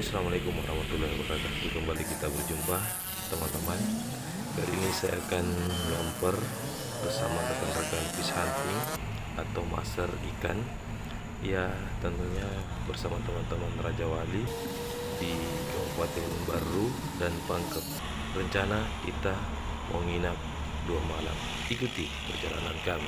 Assalamualaikum warahmatullahi wabarakatuh. Kembali kita berjumpa teman-teman. Kali ini saya akan ngelomper bersama rekan-rekan fish hunting atau master ikan. Ya, tentunya bersama teman-teman Raja Wali di Kabupaten Baru dan Pangkep. Rencana kita mau nginap 2 malam. Ikuti perjalanan kami.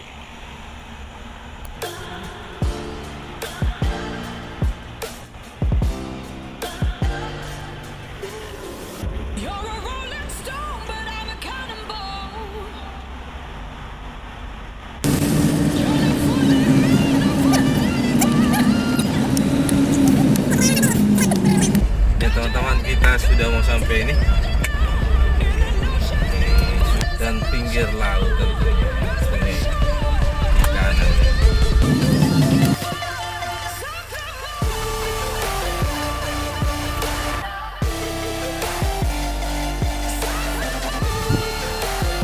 Ya teman-teman, kita sudah mau sampai ini dan pinggir laut tentunya. Ini di kanan.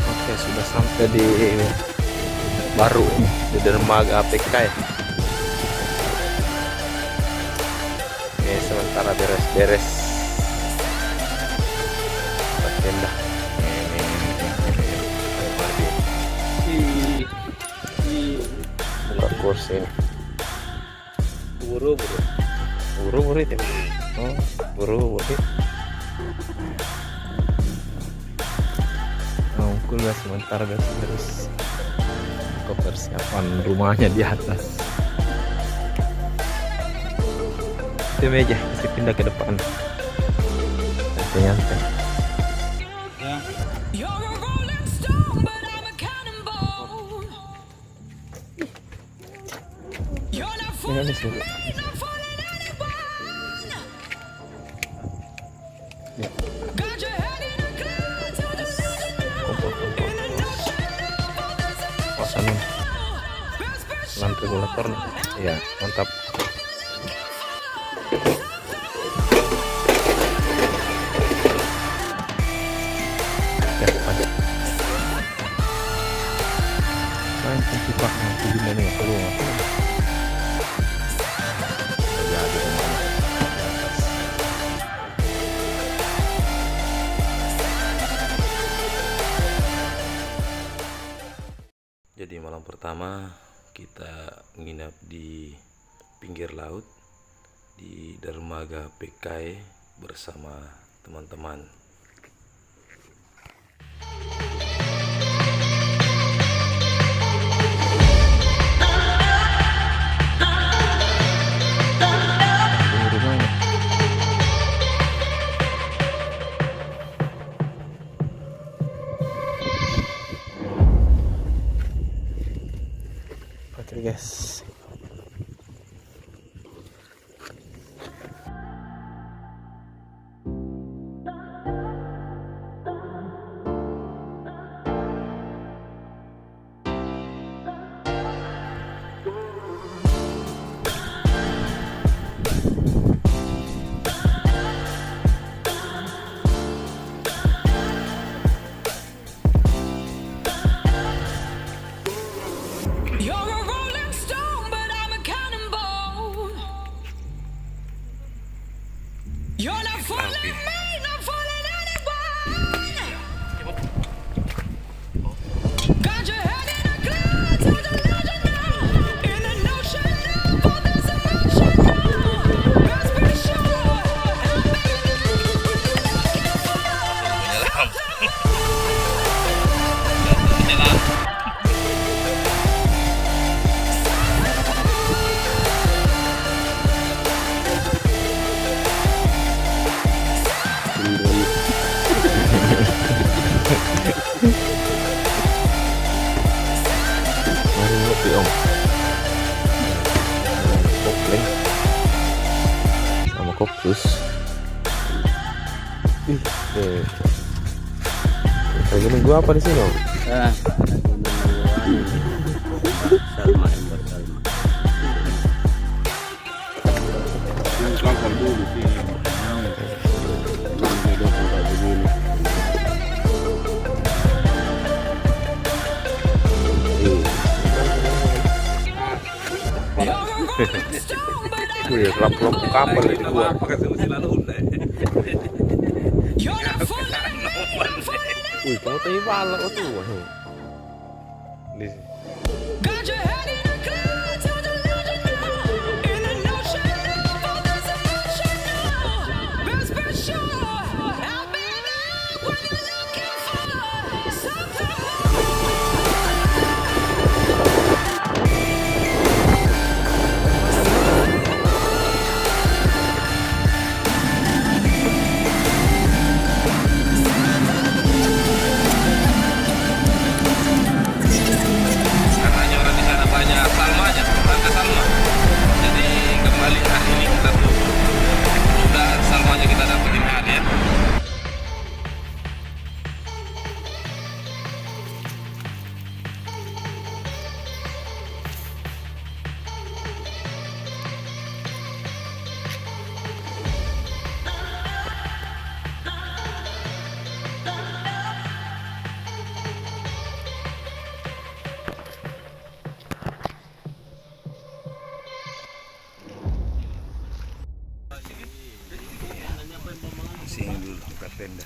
Oke, sudah sampai di Baru di dermaga PK ya. Oke, sementara beres-beres tenda. Buka kursi ini. Buru-buru itu. Oh, buru-buru. Aku lihat sementara beres-beres persiapan rumahnya di atas. Itu meja, mesti pindah ke depan. Nyantai. Ini sih. Pasang lampu regulator. Ya, mantap. Jadi malam pertama kita menginap di pinggir laut di dermaga PK bersama teman-teman. Oke guys, sama kopus. Lagi nunggu apa di sini om? Salma Ember Salma. Langsung dulu sih. Wih, klap-klap kapal di luar. Wih, kamu tadi bala oh tuh. Di Karena orang di sana banyak salmanya, Tante Salma. Jadi kembali hari ini kita tuh udah salmanya kita dapetin hari ya. Sini dulu buka tenda.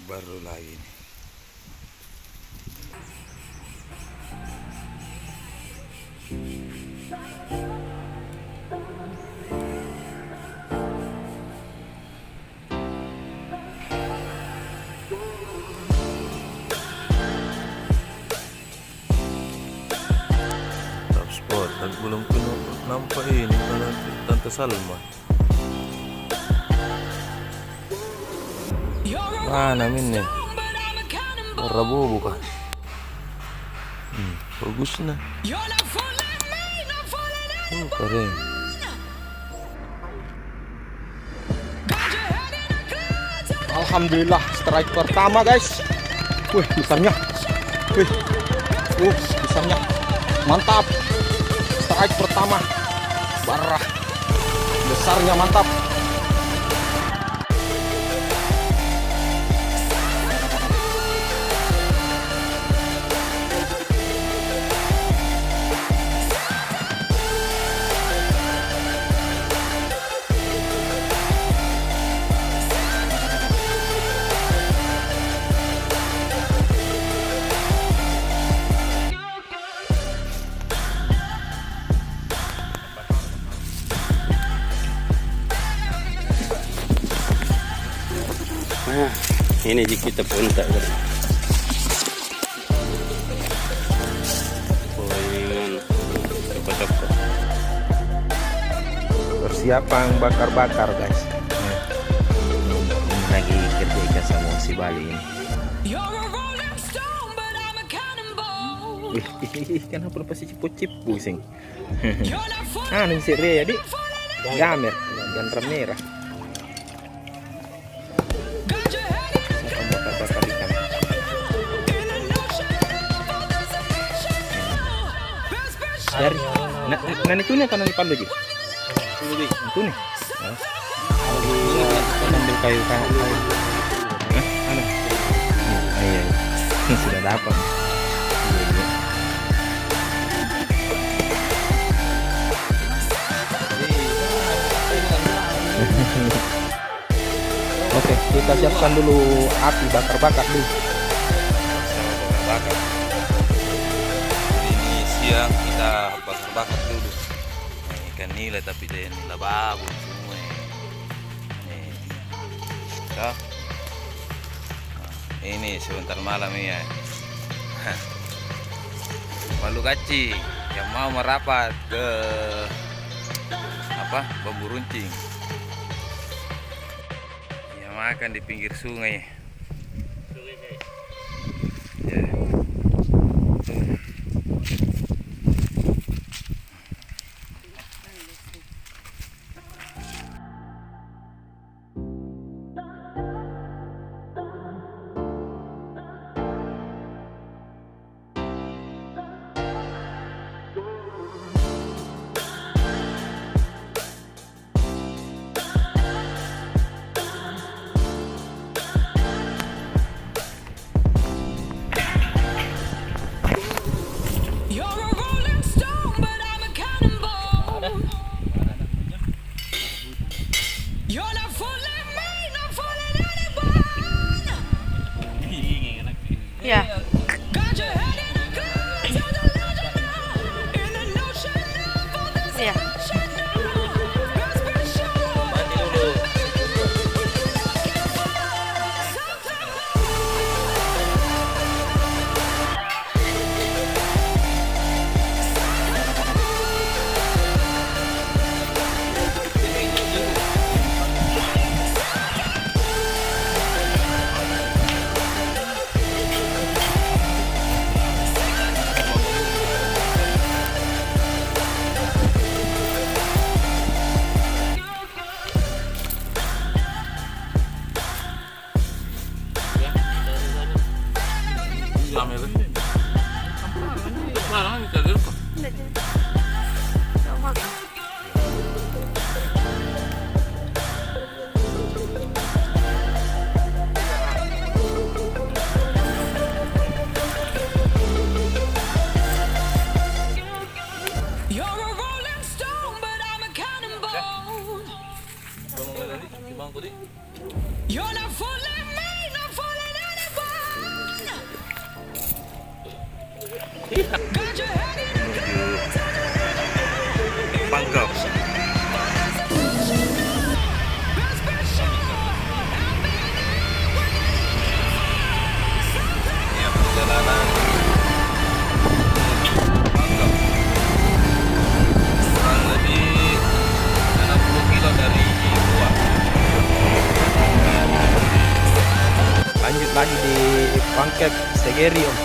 Baru lagi nih. Top spot, tapi belum nampak ini Tante Salma. Mana min nih? Rabu bukan? Bagus nah. Keren. Alhamdulillah strike pertama guys. Wih pisangnya. Wih. Pisangnya. Mantap. Strike pertama. Barah. Besarnya mantap. Ini di kita punta kan. Poingan cepat-cepat. Persiapan bakar-bakar guys. Ini lagi kerja ikan sama si Bali ini. Wih, kenapa lepas si cipu-cipu sing? Ini si Ria di gamer dan merah. Bakar ikan. Dari nani tunya kan nani palu ji. Itu nih. Ambil kayu kan. Anu. Iya. Sudah dapat. Oke, kita siapkan dulu api bakar-bakar dulu. Bakar. Ini siang kita bakar-bakar dulu. Ikan nila tapi dia nila babu semua. Nah, ini sebentar malam ya. Malu kacing yang mau merapat ke bambu runcing. Yang makan di pinggir sungai. Ya. Jamir. Mana kita lihat? You're not fooling me, not fooling anyone. Got your head in a clouds. Pangkal. Best be sure. Ya, perjalanan Pangkal. Kurang lebih 60 kilo dari Goa. Lanjut lagi di Pangkep Segeri om.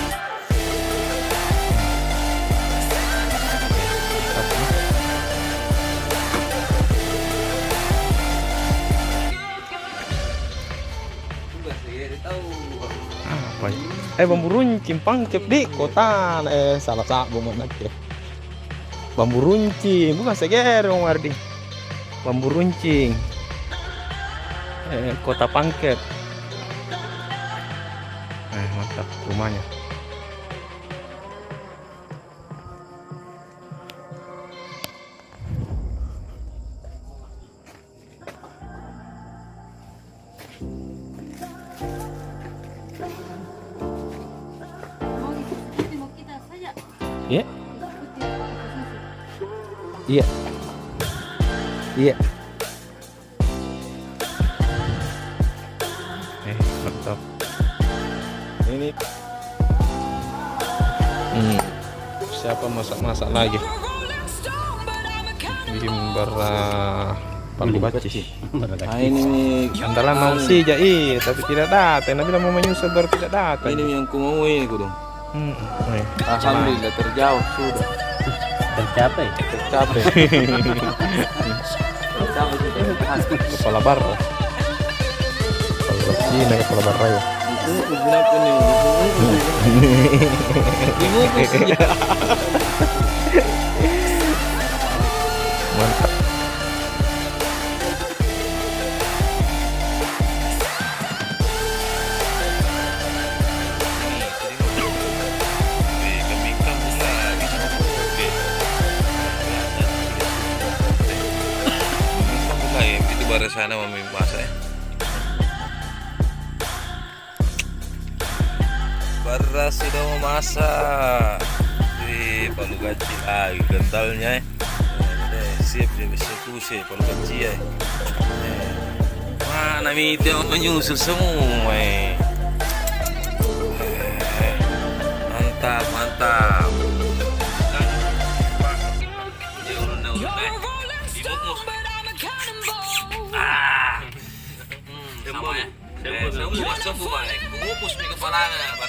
Apa ya? Bambu runcing Pangkep di kota salah satu ya. Bambu runcing bukan Segeri om Ardi. Bambu runcing kota Pangkep. Mantap rumahnya. Mau kita saja. Iya. Putih susu. Iya. Iya. Mantap. Ini siapa masak-masak lagi? Bikin palu bacis. Ah, ini Andalan mau sih jai, tapi tidak datang. Nabi mau menyusul baru tidak datang. ini yang ku mau ini ku dong. Alhamdulillah terjauh sudah. Tercapai. tercapai. Kepala bar. Kalau Cina kepala bar raya. Kenapa nih? Mantap. Baru sana mami masak ya. Beras sudah mau masak. Wih, palu kecil lagi kentalnya ya. Siap dia bisa kusih palu kecil ya. Mana itu menyusul semua ya. Mantap, mantap. Semua ya. Semua balik. Kumupus di kepalanya.